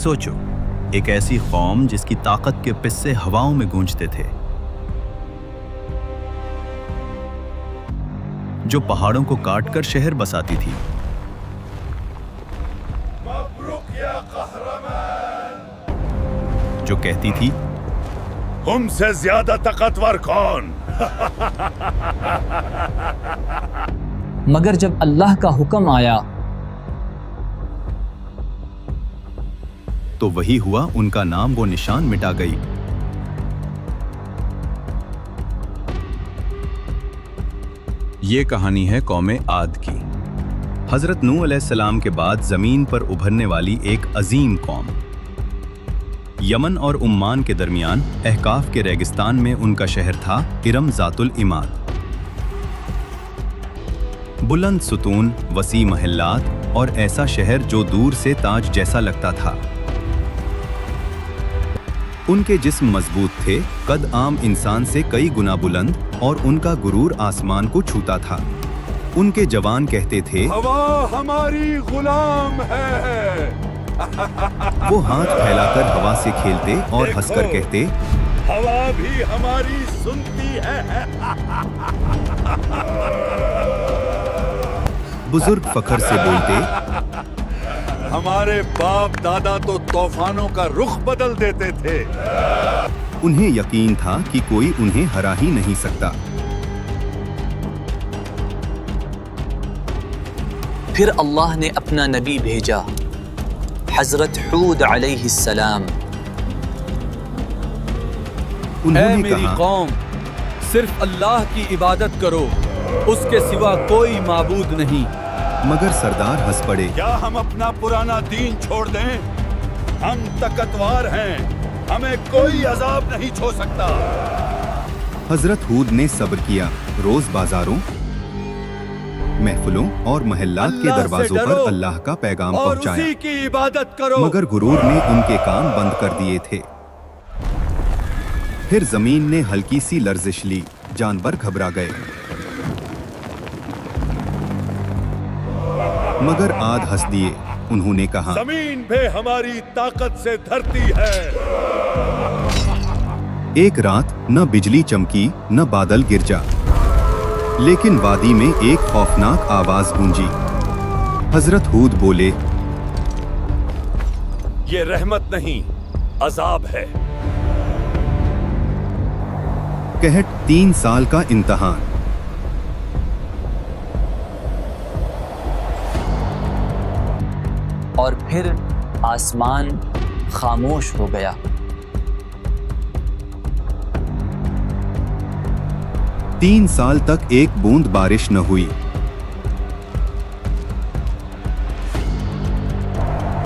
सोचो, एक ऐसी कौम जिसकी ताकत के किस्से हवाओं में गूंजते थे, जो पहाड़ों को काटकर शहर बसाती थी, जो कहती थी हमसे ज्यादा ताकतवर कौन। मगर जब अल्लाह का हुक्म आया तो वही हुआ, उनका नाम वो निशान मिटा गई। ये कहानी है कौमे आद की। हजरत नूह अलैहिस्सलाम के बाद जमीन पर उभरने वाली एक अजीम कौम। यमन और उम्मान के दरमियान अहकाफ के रेगिस्तान में उनका शहर था इरम ज़ातुल इमाद। बुलंद सुतून, वसी महल्लात और ऐसा शहर जो दूर से ताज जैसा लगता था। उनके जिस्म मजबूत थे, कद आम इंसान से कई गुना बुलंद, और उनका गुरूर आसमान को छूता था। उनके जवान कहते थे, हवा हमारी गुलाम है। वो हाथ फैलाकर हवा से खेलते और हंसकर कहते, हवा भी हमारी सुनती है। बुजुर्ग फखर से बोलते, हमारे बाप दादा तो तूफानों का रुख बदल देते थे। उन्हें यकीन था कि कोई उन्हें हरा ही नहीं सकता। फिर अल्लाह ने अपना नबी भेजा, हजरत हूद अलैहिस्सलाम। उन्होंने मेरी कहा, कौम, सिर्फ अल्लाह की इबादत करो, उसके सिवा कोई माबूद नहीं। मगर सरदार हंस पड़े। क्या हम अपना पुराना दीन छोड़ दें? हम ताकतवर हैं, हमें कोई अजाब नहीं छू सकता। हजरत हूद ने सब्र किया। रोज बाजारों, महफिलों और महल्लात के दरवाजों पर अल्लाह का पैगाम और पहुंचाया, उसी की इबादत करो। मगर गुरूर ने उनके कान बंद कर दिए थे। फिर जमीन ने हल्की सी लर्जिश ली, जानवर घबरा गए। मगर आद हंस दिए। उन्होंने कहा, जमीन पे हमारी ताकत से धरती है। एक रात न बिजली चमकी न बादल गिरजा, लेकिन वादी में एक खौफनाक आवाज गूंजी। हजरत हूद बोले, ये रहमत नहीं, अजाब है। कहट 3 साल का इम्तिहान। और फिर आसमान खामोश हो गया। तीन साल तक एक बूंद बारिश न हुई।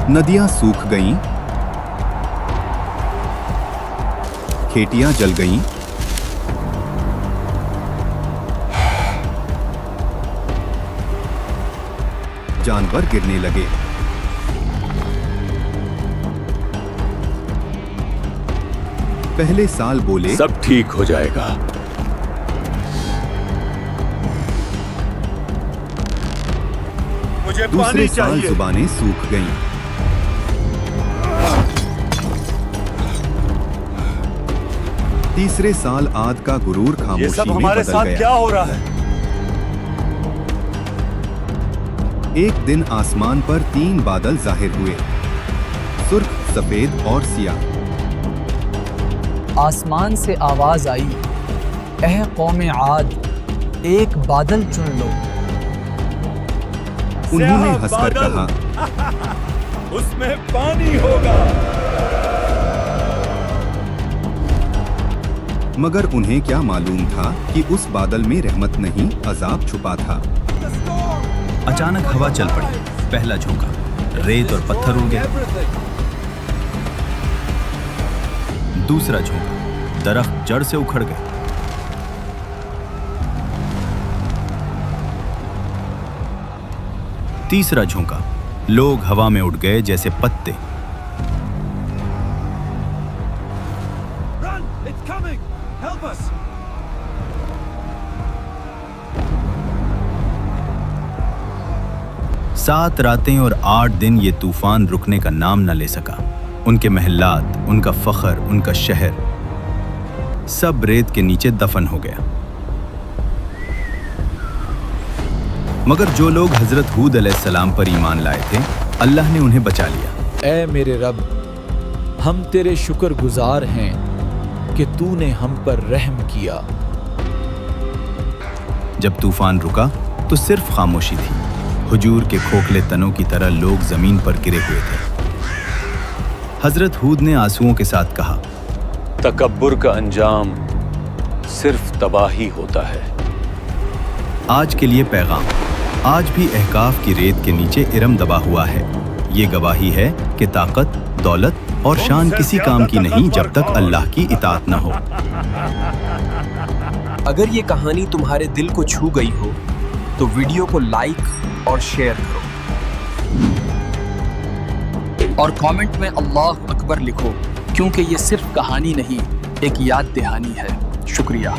नदियां सूख गईं, खेतियां जल गईं, जानवर गिरने लगे। पहले साल बोले, सब ठीक हो जाएगा। मुझे दूसरे पानी साल चाहिए। जुबानें सूख गईं। तीसरे साल आद का गुरूर ये खामोशी सब में हमारे बदल साथ गया। क्या हो रहा है? एक दिन आसमान पर 3 बादल जाहिर हुए, सुर्ख, सफेद और सियाह। आसमान से आवाज आई, ऐ कौमे आद, एक बादल चुन लो। उन्होंने स्याह हंसकर बादल। कहा, उसमें पानी होगा। मगर उन्हें क्या मालूम था कि उस बादल में रहमत नहीं, अजाब छुपा था। अचानक हवा चल पड़ी। पहला झोंका, रेत और पत्थर उड़ गए। दूसरा झोंका, दरख्त जड़ से उखड़ गए। तीसरा झोंका, लोग हवा में उड़ गए जैसे पत्ते। Run, it's coming. Help us. 7 रातें और 8 दिन ये तूफान रुकने का नाम न ले सका। ان کے محلات، ان کا فخر، ان کا شہر سب ریت کے نیچے دفن ہو گیا۔ مگر جو لوگ حضرت ہود علیہ السلام پر ایمان لائے تھے، اللہ نے انہیں بچا لیا۔ اے میرے رب، ہم تیرے شکر گزار ہیں کہ تو نے ہم پر رحم کیا۔ جب طوفان رکا تو صرف خاموشی تھی۔ کھجور کے کھوکھلے تنوں کی طرح لوگ زمین پر گرے ہوئے تھے۔ حضرت ہود نے آنسوؤں کے ساتھ کہا، تکبر کا انجام صرف تباہی ہوتا ہے۔ آج کے لیے پیغام: آج بھی احقاف کی ریت کے نیچے ارم دبا ہوا ہے۔ یہ گواہی ہے کہ طاقت، دولت اور شان کسی کام کی نہیں جب تک اللہ کی اطاعت نہ ہو۔ اگر یہ کہانی تمہارے دل کو چھو گئی ہو تو ویڈیو کو لائک اور شیئر کرو، اور کامنٹ میں اللہ اکبر لکھو، کیونکہ یہ صرف کہانی نہیں، ایک یاد دہانی ہے۔ شکریہ۔